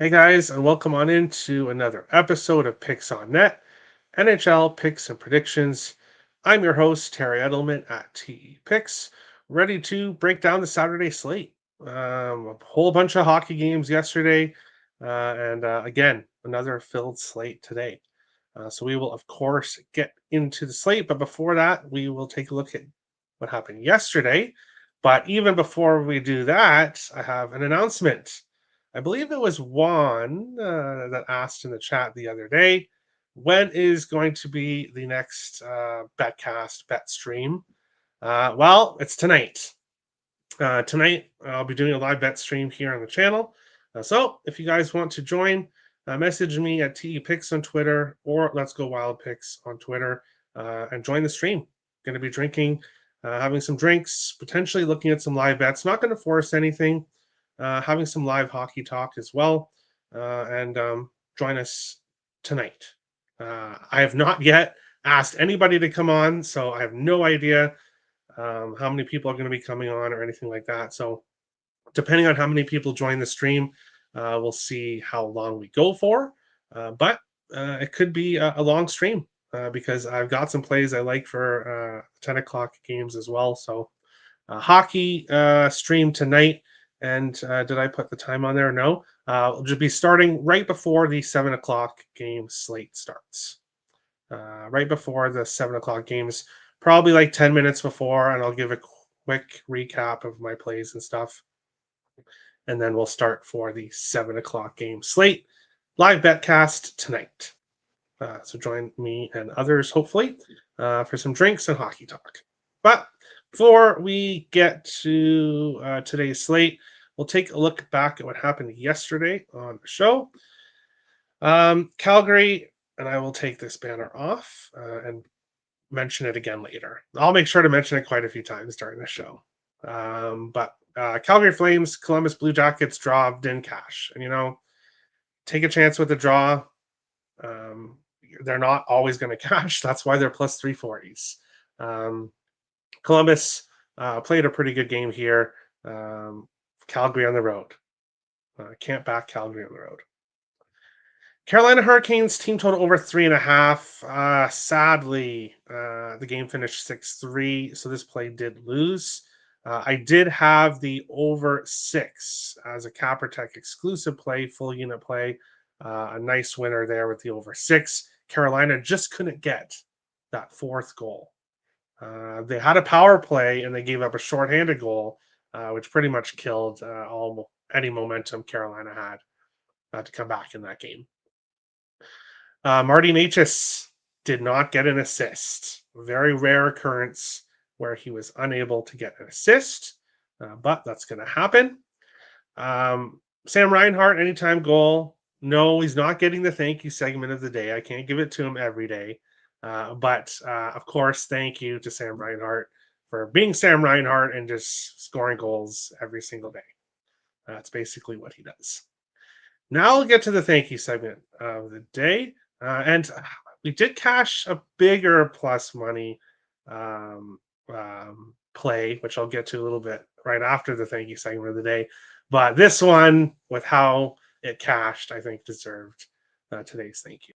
Hey guys, and welcome on into another episode of Picks on Net, NHL picks and predictions. I'm your host, Terry Edelman at TE Picks, ready to break down the Saturday slate. A whole bunch of hockey games yesterday, and again, another filled slate today. So we will, of course, get into the slate, but before that, we will take a look at what happened yesterday. But even before we do that, I have an announcement. I believe it was Juan that asked in the chat the other day, when is going to be the next betcast bet stream? Well, it's tonight. Tonight, I'll be doing a live bet stream here on the channel. So if you guys want to join, message me at TE Picks on Twitter or Let's Go Wild Picks on Twitter and join the stream. Going to be drinking, having some drinks, potentially looking at some live bets. Not going to force anything. Having some live hockey talk as well, and join us tonight. I have not yet asked anybody to come on, so I have no idea how many people are going to be coming on or anything like that. So, depending on how many people join the stream, we'll see how long we go for. But it could be a long stream because I've got some plays I like for 10 o'clock games as well. So, hockey stream tonight. And did I put the time on there? No. We'll just be starting right before the 7 o'clock game slate starts. Right before the 7 o'clock games, probably like 10 minutes before, and I'll give a quick recap of my plays and stuff. And then we'll start for the 7 o'clock game slate. Live betcast tonight. So join me and others, hopefully, for some drinks and hockey talk. But before we get to today's slate, we'll take a look back at what happened yesterday on the show. Calgary, and I will take this banner off and mention it again later. I'll make sure to mention it quite a few times during the show. But Calgary Flames, Columbus Blue Jackets draw didn't cash. And, take a chance with the draw. Um, they're not always going to cash. That's why they're plus 340s. Columbus played a pretty good game here. Calgary on the road. Can't back Calgary on the road. Carolina Hurricanes team total over 3.5. Sadly, the game finished 6-3, so this play did lose. I did have the over 6 as a Capper Tech exclusive play, full unit play. A nice winner there with the over 6. Carolina just couldn't get that fourth goal. They had a power play and they gave up a shorthanded goal, which pretty much killed any momentum Carolina had to come back in that game. Marty Necas did not get an assist. Very rare occurrence where he was unable to get an assist, but that's going to happen. Sam Reinhart, anytime goal. No, he's not getting the thank you segment of the day. I can't give it to him every day. But of course, thank you to Sam Reinhart for being Sam Reinhart and just scoring goals every single day. That's basically what he does. Now we'll get to the thank you segment of the day. And we did cash a bigger plus money play, which I'll get to a little bit right after the thank you segment of the day. But this one, with how it cashed, I think deserved today's thank you.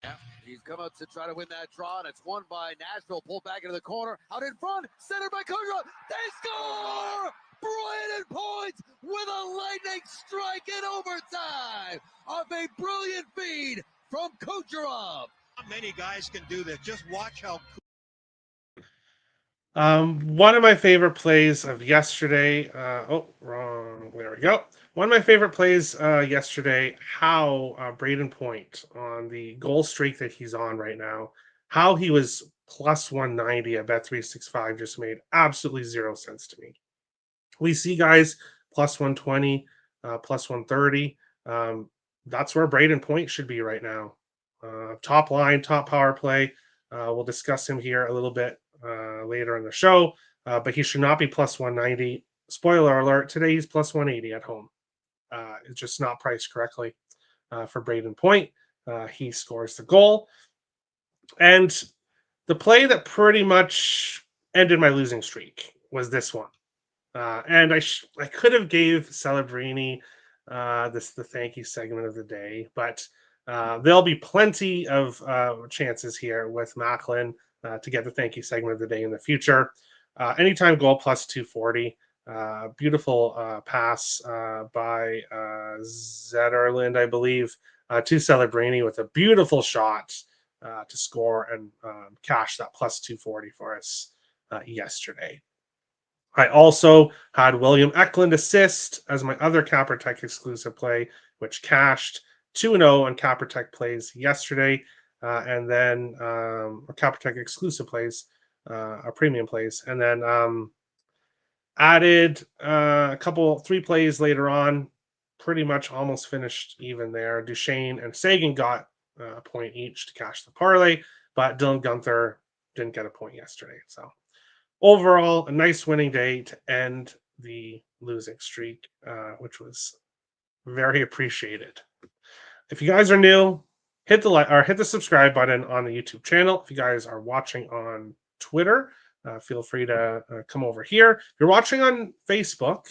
Yeah, he's come out to try to win that draw, and it's won by Nashville. Pulled back into the corner, out in front, centered by Kucherov. They score! Brandon points with a lightning strike in overtime off a brilliant feed from Kucherov. Not many guys can do this. Just watch how. One of my favorite plays of yesterday. Wrong. There we go. One of my favorite plays yesterday. How Braden Point on the goal streak that he's on right now. How he was plus 190 at Bet365 just made absolutely zero sense to me. We see guys plus 120, plus 130. That's where Braden Point should be right now. Top line, top power play. We'll discuss him here a little bit later in the show, but he should not be plus 190. Spoiler alert, today he's plus 180 at home. It's just not priced correctly for Braden Point. He scores the goal. And the play that pretty much ended my losing streak was this one. And I could have gave Celebrini the thank you segment of the day, but there'll be plenty of chances here with Macklin to get the thank you segment of the day in the future. Anytime goal plus 240. Beautiful pass by Zetterland, I believe, to Celebrini with a beautiful shot to score and cash that plus 240 for us yesterday. I also had William Eklund assist as my other Capper Tech exclusive play, which cashed 2-0 on Capper Tech plays yesterday. And then Capper Tech exclusive plays, premium plays. And then added a couple, 3 plays later on, pretty much almost finished even there. Duchesne and Sagan got a point each to cash the parlay, but Dylan Gunther didn't get a point yesterday. So overall, a nice winning day to end the losing streak, which was very appreciated. If you guys are new, hit the like or hit the subscribe button on the YouTube channel. If you guys are watching on Twitter, feel free to come over here. If you're watching on Facebook,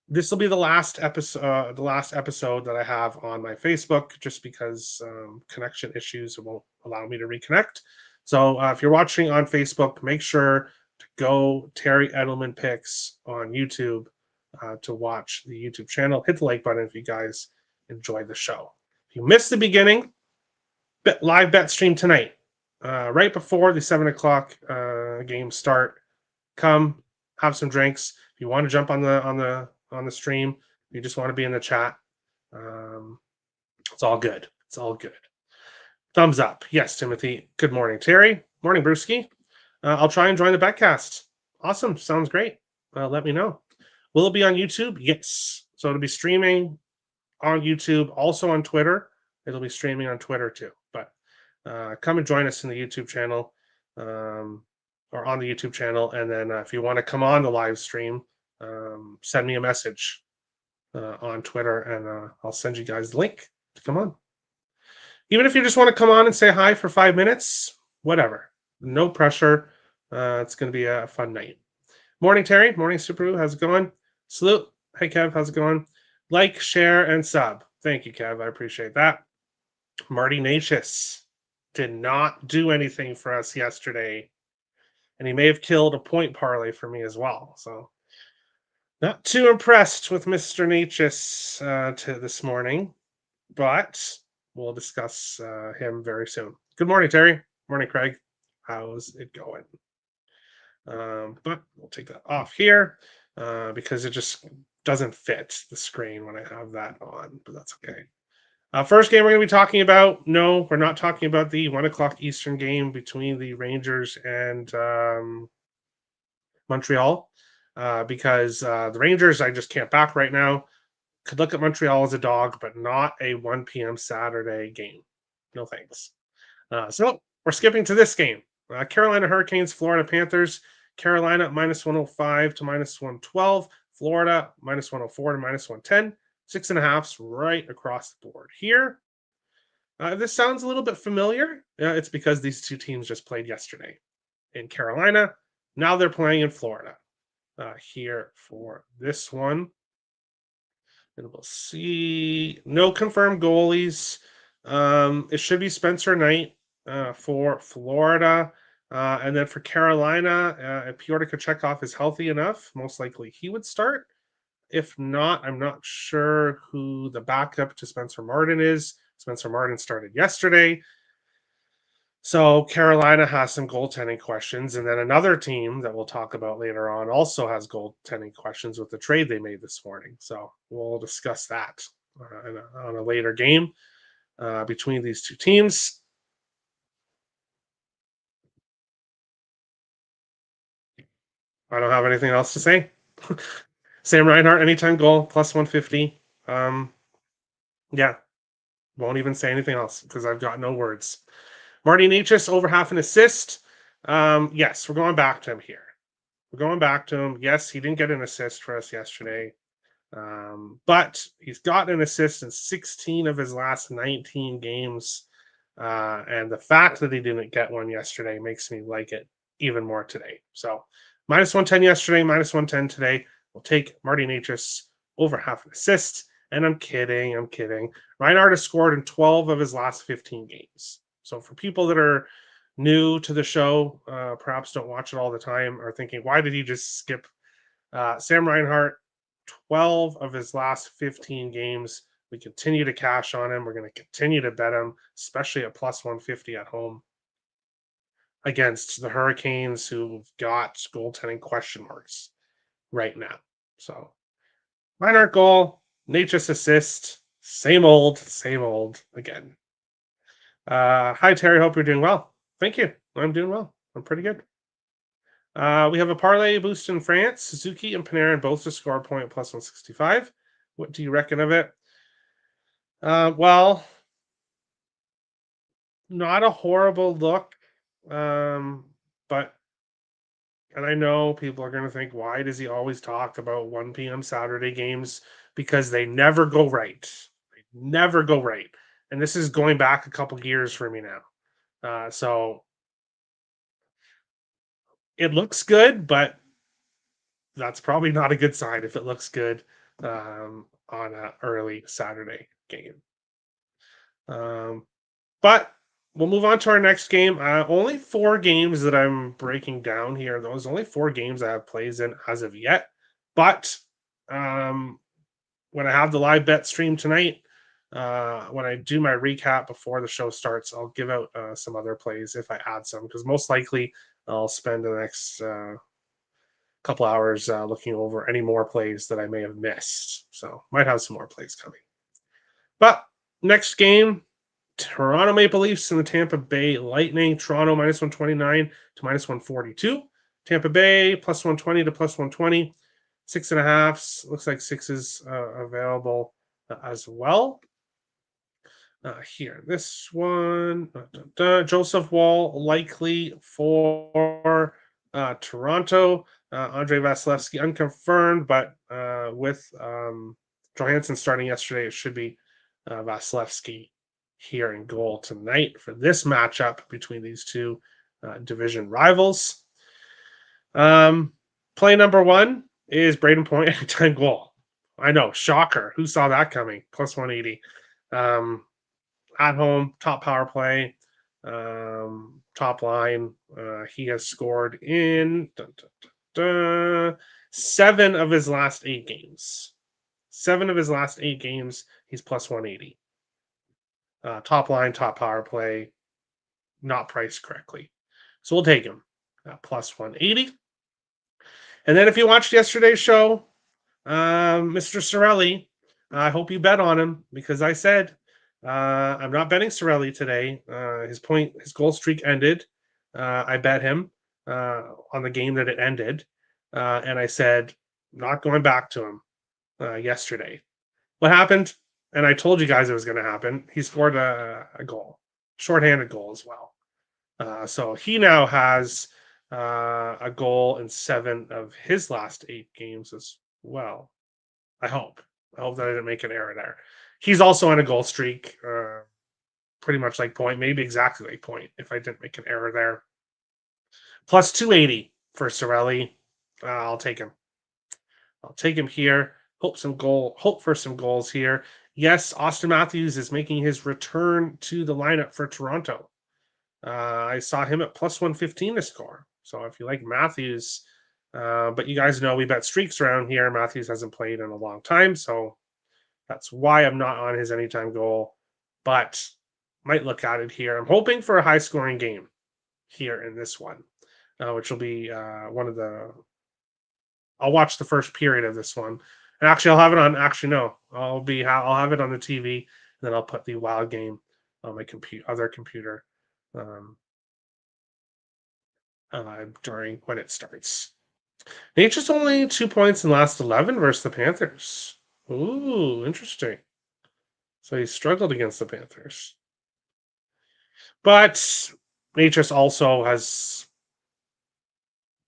this will be the last episode that I have on my Facebook, just because connection issues won't allow me to reconnect. So if you're watching on Facebook, make sure to go Terry Edelman Picks on YouTube to watch the YouTube channel. Hit the like button if you guys enjoy the show. If you missed the beginning, live bet stream tonight, right before the 7 o'clock game start. Come have some drinks. If you want to jump on the stream, you just want to be in the chat. It's all good. It's all good. Thumbs up. Yes, Timothy. Good morning, Terry. Morning, Brewski. I'll try and join the betcast. Awesome. Sounds great. Let me know. Will it be on YouTube? Yes. So it'll be streaming on YouTube, also on Twitter. It'll be streaming on Twitter too. But come and join us in the YouTube channel, or on the YouTube channel. And then if you want to come on the live stream, send me a message on Twitter, and I'll send you guys the link to come on. Even if you just want to come on and say hi for 5 minutes, whatever. No pressure. It's going to be a fun night. Morning, Terry. Morning, Subaru. How's it going? Salute. Hey, Kev. How's it going? Like, share, and sub. Thank you, Kev. I appreciate that. Marty Natchez did not do anything for us yesterday, and he may have killed a point parlay for me as well. So not too impressed with Mr. Natchez this morning, but we'll discuss him very soon. Good morning, Terry. Morning, Craig. How's it going? But we'll take that off here because it just doesn't fit the screen when I have that on, but that's okay. First game we're going to be talking about, no, we're not talking about the 1 o'clock Eastern game between the Rangers and Montreal, because the Rangers I just can't back right now. Could look at Montreal as a dog, but not a 1 p.m. Saturday game. No thanks. So we're skipping to this game. Carolina Hurricanes, Florida Panthers. Carolina minus 105 to minus 112. Florida minus 104 to minus 110. 6.5s right across the board here. This sounds a little bit familiar. It's because these two teams just played yesterday in Carolina. Now they're playing in Florida here for this one. And we'll see. No confirmed goalies. It should be Spencer Knight for Florida. And then for Carolina, if Pyotr Kochetkov is healthy enough, most likely he would start. If not, I'm not sure who the backup to Spencer Martin is. Spencer Martin started yesterday. So Carolina has some goaltending questions. And then another team that we'll talk about later on also has goaltending questions with the trade they made this morning. So we'll discuss that on a later game between these two teams. I don't have anything else to say. Sam Reinhart, anytime goal, plus 150. Yeah, won't even say anything else because I've got no words. Marty Natchez, over half an assist. Yes, we're going back to him here. We're going back to him. Yes, he didn't get an assist for us yesterday, but he's got an assist in 16 of his last 19 games. And the fact that he didn't get one yesterday makes me like it even more today. So Minus 110 yesterday, minus 110 today. We'll take Marty Necas over half an assist. And I'm kidding. Reinhart has scored in 12 of his last 15 games. So for people that are new to the show, perhaps don't watch it all the time, are thinking, why did he just skip Sam Reinhart? 12 of his last 15 games. We continue to cash on him. We're going to continue to bet him, especially at plus 150 at home against the Hurricanes, who've got goaltending question marks right now. So, Reinhart goal, Necas assist, same old again. Hi, Terry. Hope you're doing well. Thank you. I'm doing well. I'm pretty good. We have a parlay boost in France. Suzuki and Panarin both to score a point plus 165. What do you reckon of it? Well, not a horrible look. But, and I know people are going to think, why does he always talk about 1 p.m. Saturday games? Because they never go right. They never go right. And this is going back a couple years for me now. So it looks good, but that's probably not a good sign if it looks good on an early Saturday game. But we'll move on to our next game. Only 4 games that I'm breaking down here. Those only 4 games I have plays in as of yet. But when I have the live bet stream tonight, when I do my recap before the show starts, I'll give out some other plays if I add some, because most likely I'll spend the next couple hours looking over any more plays that I may have missed. So might have some more plays coming. But next game, Toronto Maple Leafs and the Tampa Bay Lightning. Toronto minus 129 to minus 142. Tampa Bay plus 120 to plus 120. 6.5. Looks like 6 is available as well. Here, this one, Joseph Wall likely for Toronto. Andre Vasilevsky unconfirmed, but with Johansson starting yesterday, it should be Vasilevsky here in goal tonight for this matchup between these two division rivals. Play number 1 is Braden Point anytime goal. I know, shocker. Who saw that coming? Plus 180. At home, top power play, top line. He has scored in 7 of his last 8 games. 7 of his last 8 games, he's plus 180. Top line, top power play, not priced correctly. So we'll take him plus 180. And then if you watched yesterday's show, Mr. Sorelli, I hope you bet on him, because I said I'm not betting Sorelli today. His goal streak ended. I bet him on the game that it ended. And I said, not going back to him yesterday. What happened? And I told you guys it was going to happen. He scored a goal, shorthanded goal as well. So he now has a goal in 7 of his last 8 games as well. I hope that I didn't make an error there. He's also on a goal streak, pretty much like Point, maybe exactly like Point, if I didn't make an error there. Plus 280 for Sorelli. I'll take him. I'll take him here. Hope for some goals here. Yes, Austin Matthews is making his return to the lineup for Toronto. I saw him at plus 115 to score. So if you like Matthews, but you guys know we bet streaks around here. Matthews hasn't played in a long time, so that's why I'm not on his anytime goal, but might look at it here. I'm hoping for a high scoring game here in this one, which will be one of the. I'll watch the first period of this one, and actually I'll have it on. Actually, no, I'll have it on the TV, and then I'll put the wild game on my other computer during when it starts. Nature's only 2 points in last 11 versus the Panthers. Ooh, interesting. So he struggled against the Panthers. But Natris also has,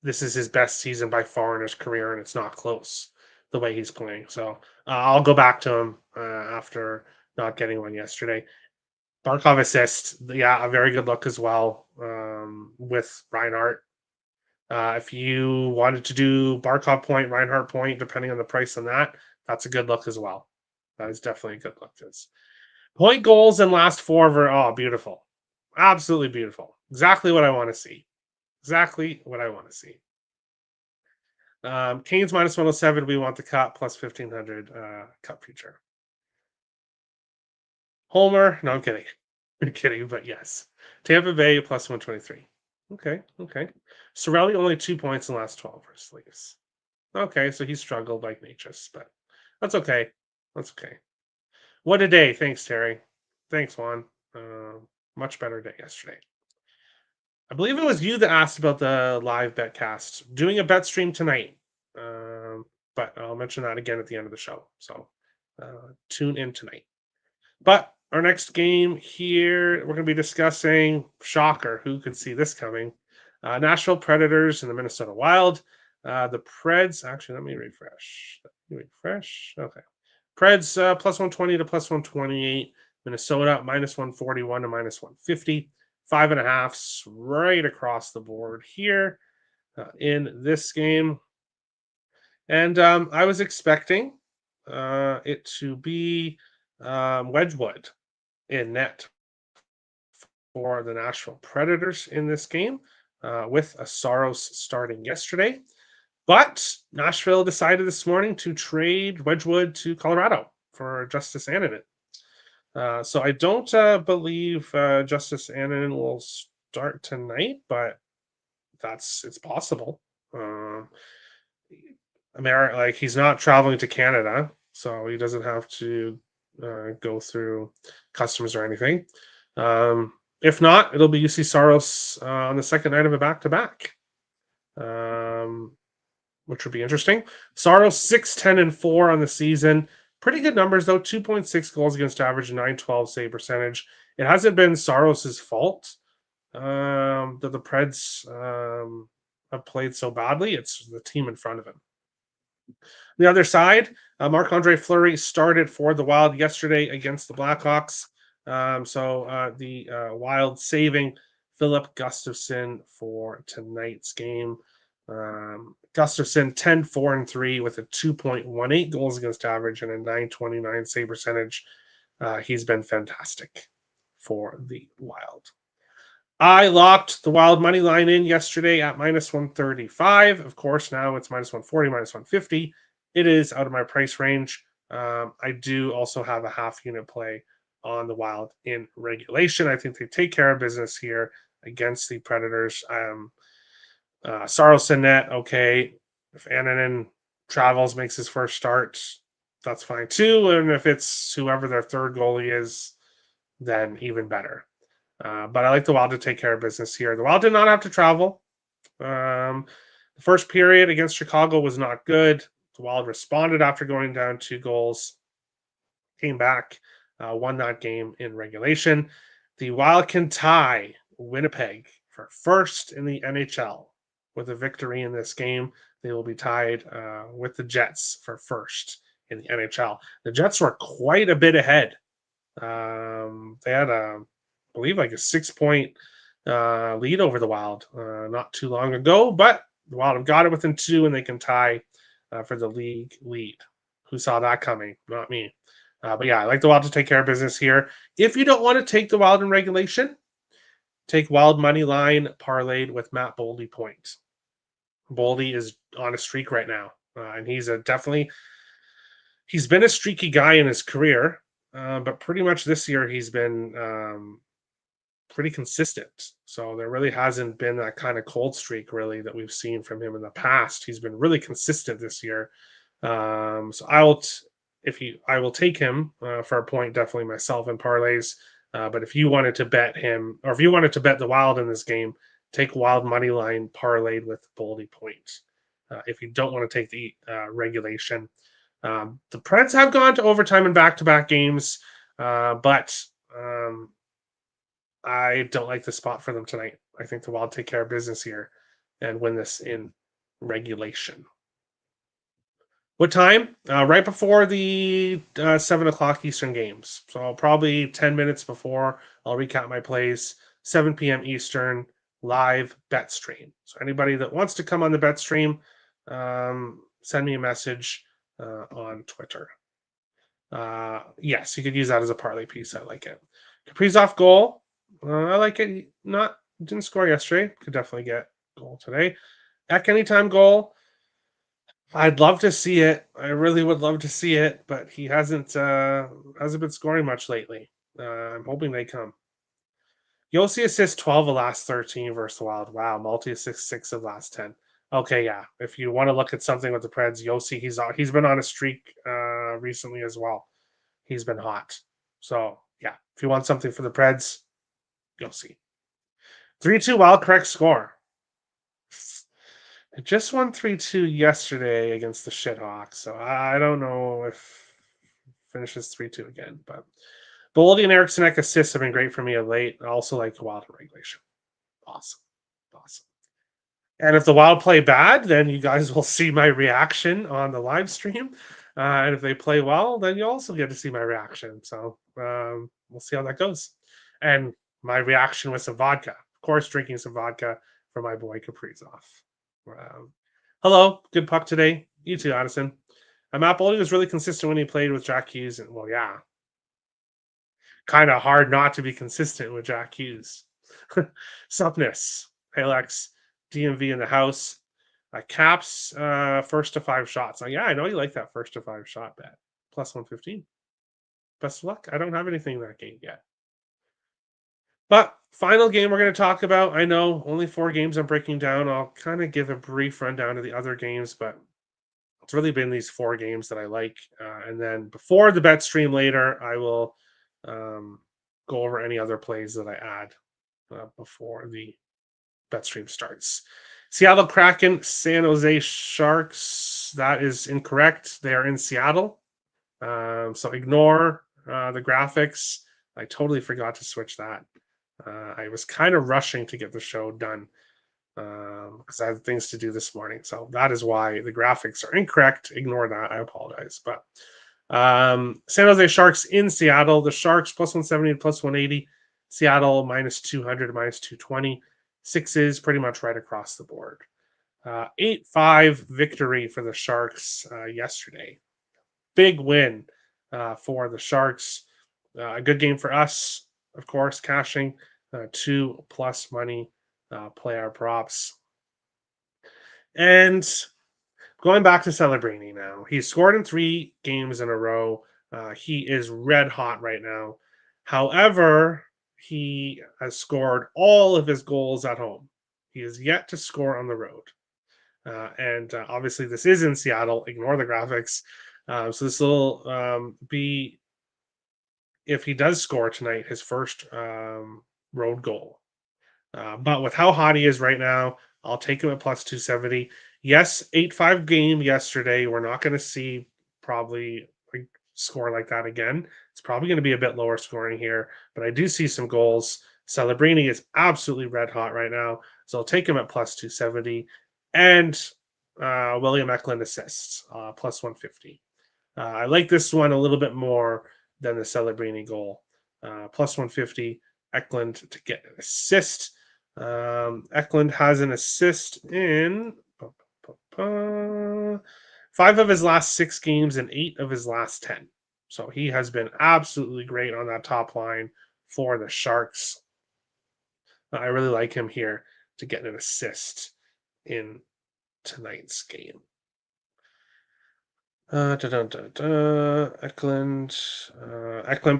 this is his best season by far in his career, and it's not close the way he's playing. So I'll go back to him after not getting one yesterday. Barkov assist, yeah, a very good look as well with Reinhart. If you wanted to do Barkov point, Reinhardt point, depending on the price on that, that's a good look as well. That is definitely a good look. Point goals and last four were beautiful. Absolutely beautiful. Exactly what I want to see. Exactly what I want to see. Canes minus 107. We want the cup plus 1500 cup future. Homer. No, I'm kidding. I'm kidding, but yes. Tampa Bay plus 123. Okay. Sorelli only 2 points in the last 12 versus Leafs. Okay, so he struggled like Natchez, but that's okay. That's okay. What a day. Thanks, Terry. Thanks, Juan. Much better day yesterday. I believe it was you that asked about the live betcast. Doing a bet stream tonight. But I'll mention that again at the end of the show. So tune in tonight. But our next game here, we're going to be discussing, shocker, who could see this coming? Nashville Predators and the Minnesota Wild. The Preds, actually, let me refresh. Okay. Preds plus 120 to plus 128. Minnesota minus 141 to minus 150. 5.5s right across the board here in this game. And I was expecting it to be Wedgwood in net for the Nashville Predators in this game, with a Saros starting yesterday. But Nashville decided this morning to trade Wedgwood to Colorado for Justice Annunen. So I don't believe Justice Annunen will start tonight, but it's possible. Like he's not traveling to Canada, so he doesn't have to go through customs or anything. If not, it'll be UC Saros on the second night of a back-to-back, which would be interesting. Saros 6-10-4 on the season. Pretty good numbers, though. 2.6 goals against average, 912 save percentage. It hasn't been Saros's fault that the Preds have played so badly. It's the team in front of him. The other side, Marc-Andre Fleury started for the Wild yesterday against the Blackhawks. So the Wild saving Philip Gustafsson for tonight's game. Gustafsson 10-4-3 with a 2.18 goals against average and a 929 save percentage. He's been fantastic for the Wild. I locked the Wild money line in yesterday at minus 135. Of course, now it's minus 140, minus 150. It is out of my price range. I do also have a half unit play on the Wild in regulation. I think they take care of business here against the Predators. Saros in net, okay. If Annunen travels, makes his first start, that's fine too. And if it's whoever their third goalie is, then even better. But I like the Wild to take care of business here. The Wild did not have to travel. The first period against Chicago was not good. The Wild responded after going down 2 goals, came back, won that game in regulation. The Wild can tie Winnipeg for first in the NHL with a victory in this game. They will be tied with the Jets for first in the NHL. The Jets were quite a bit ahead. They had I believe like a 6-point lead over the Wild not too long ago, but the Wild have got it within 2 and they can tie for the league lead. Who saw that coming? Not me. But yeah, I like the Wild to take care of business here. If you don't want to take the Wild in regulation, take Wild money line parlayed with Matt Boldy points. Boldy is on a streak right now, and he's been a streaky guy in his career, but pretty much this year he's been pretty consistent. So there really hasn't been that kind of cold streak really that we've seen from him in the past. He's been really consistent this year. So I will take him for a point, definitely myself in parlays. But if you wanted to bet him, or if you wanted to bet the Wild in this game, take Wild money line parlayed with Boldy points. If you don't want to take the regulation, the Preds have gone to overtime in back-to-back games, but I don't like the spot for them tonight. I think the Wild take care of business here and win this in regulation. What time? Right before the 7 o'clock Eastern games. So probably 10 minutes before, I'll recap my plays. 7 p.m. Eastern. live bet stream. So anybody that wants to come on the bet stream, send me a message on Twitter. Yes, you could use that as a parlay piece. I like it. Kaprizov goal. I like it. Didn't score yesterday. Could definitely get goal today. Ek anytime goal. I'd love to see it. I really would love to see it, but he hasn't been scoring much lately. I'm hoping they come. Yossi assists 12 of last 13 versus the Wild. Wow, multi assists 6 of last 10. Okay, yeah. If you want to look at something with the Preds, Yossi, he's been on a streak recently as well. He's been hot. So yeah, if you want something for the Preds, Yossi. 3-2 Wild, correct score. It just won 3-2 yesterday against the Shithawks, so I don't know if it finishes 3-2 again. But Boldy and Eriksson assists have been great for me of late. I also like the Wild in regulation. Awesome. And if the Wild play bad, then you guys will see my reaction on the live stream. And if they play well, then you also get to see my reaction. So we'll see how that goes. And my reaction with some vodka. Of course, drinking some vodka for my boy Kaprizov. Hello, good puck today. You too, Addison. Matt Boldy was really consistent when he played with Jack Hughes. And well, yeah. Kind of hard not to be consistent with Jack Hughes. Supness. Alex. DMV in the house. Caps first to 5 shots. Yeah, I know you like that first to 5 shot bet. Plus 115. Best of luck. I don't have anything in that game yet. But final game we're going to talk about. I know only 4 games I'm breaking down. I'll kind of give a brief rundown of the other games, but it's really been these 4 games that I like. And then before the bet stream later, I will go over any other plays that I add before the bet stream starts. Seattle Kraken, San Jose Sharks. That is incorrect. They are in Seattle. So ignore the graphics. I totally forgot to switch that. I was kind of rushing to get the show done because I had things to do this morning. So that is why the graphics are incorrect. Ignore that. I apologize. But San Jose Sharks in Seattle. The Sharks plus 170 to plus 180. Seattle minus 200 minus 220. 6s pretty much right across the board. 8-5 victory for the Sharks yesterday. Big win for the Sharks. A good game for us, of course, cashing 2+ money, play our props. And going back to Celebrini now. He's scored in 3 games in a row. He is red hot right now. However, he has scored all of his goals at home. He is yet to score on the road. And obviously, this is in Seattle. Ignore the graphics. So this will be, if he does score tonight, his first road goal. But with how hot he is right now, I'll take him at plus 270. Yes, 8-5 game yesterday. We're not going to see probably a score like that again. It's probably going to be a bit lower scoring here, but I do see some goals. Celebrini is absolutely red hot right now, so I'll take him at plus 270. And William Eklund assists, plus 150. I like this one a little bit more than the Celebrini goal. Plus 150, Eklund to get an assist. Eklund has an assist in 5 of his last 6 games and 8 of his last 10. So he has been absolutely great on that top line for the Sharks. I really like him here to get an assist in tonight's game. Eklund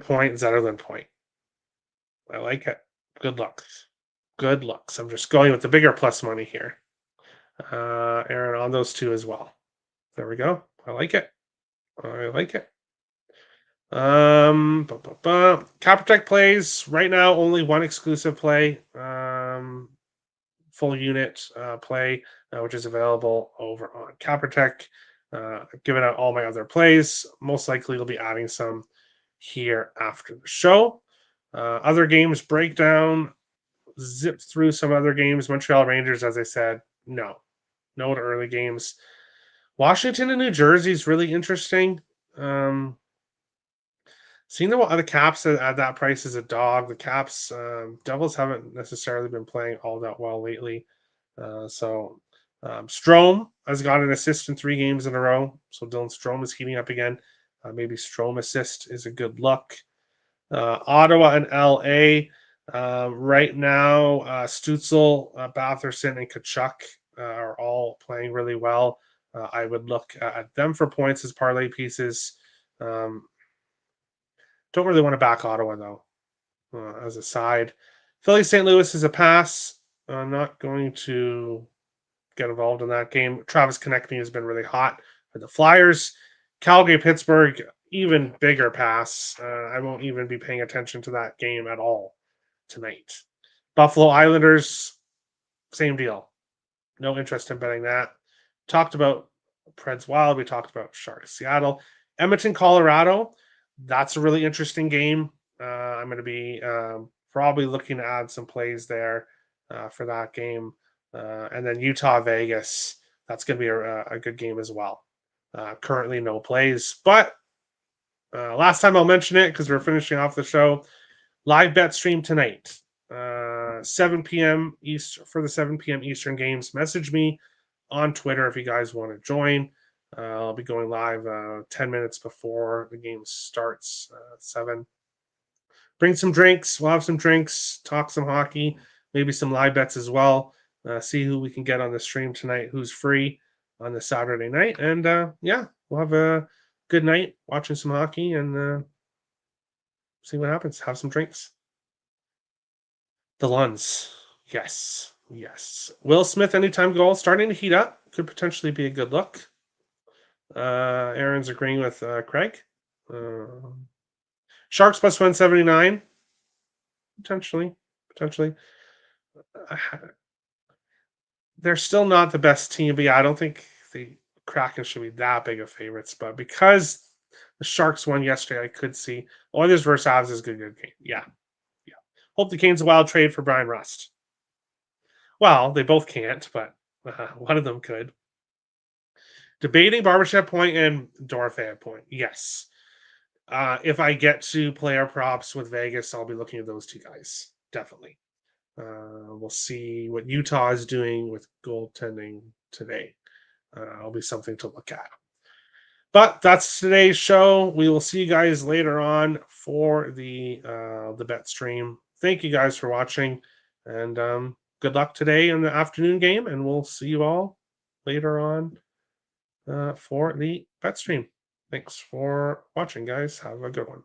point, Zetterlund point. I like it. Good luck. I'm just going with the bigger plus money here. Aaron on those 2 as well. There we go. I like it. Capitec plays right now. Only one exclusive play. Full unit play, which is available over on Capitec. I've given out all my other plays. Most likely, we'll be adding some here after the show. Other games breakdown. Zip through some other games. Montreal Rangers, as I said, no to early games. Washington and New Jersey is really interesting. Seeing the Caps at that price is a dog. The Caps, Devils haven't necessarily been playing all that well lately. Strome has got an assist in 3 games in a row. So Dylan Strome is heating up again. Maybe Strome assist is a good look. Ottawa and LA. Right now, Stutzel, Batherson, and Kachuk are all playing really well. I would look at them for points as parlay pieces. Um, don't really want to back Ottawa, though, as a side. Philly St. Louis is a pass. I'm not going to get involved in that game. Travis Konechny has been really hot for the Flyers. Calgary, Pittsburgh, even bigger pass. I won't even be paying attention to that game at all tonight. Buffalo Islanders, same deal. No interest in betting that. Talked about Preds Wild. We talked about Sharks Seattle. Edmonton, Colorado. That's a really interesting game. I'm going to be probably looking to add some plays there for that game. And then Utah, Vegas. That's going to be a good game as well. Currently, no plays. But last time I'll mention it because we're finishing off the show. Live bet stream tonight. 7 p.m. East for the 7 p.m. Eastern games. Message me on Twitter if you guys want to join. I'll be going live 10 minutes before the game starts. 7. Bring some drinks. We'll have some drinks. Talk some hockey. Maybe some live bets as well. See who we can get on the stream tonight. Who's free on the Saturday night? And we'll have a good night watching some hockey and see what happens. Have some drinks. The Luns. Yes. Will Smith anytime goal starting to heat up. Could potentially be a good look. Aaron's agreeing with Craig. Sharks plus 179. Potentially. They're still not the best team, but I don't think the Kraken should be that big of favorites. But because the Sharks won yesterday, I could see Oilers versus Avs is a good game. Yeah. Hope the Canes a wild trade for Brian Rust. Well, they both can't, but one of them could. Debating Barbershop Point and Dorfan Point. Yes. If I get to player props with Vegas, I'll be looking at those two guys. Definitely. We'll see what Utah is doing with goaltending today. It'll be something to look at. But that's today's show. We will see you guys later on for the bet stream. Thank you guys for watching, and good luck today in the afternoon game. And we'll see you all later on for the bet stream. Thanks for watching, guys. Have a good one.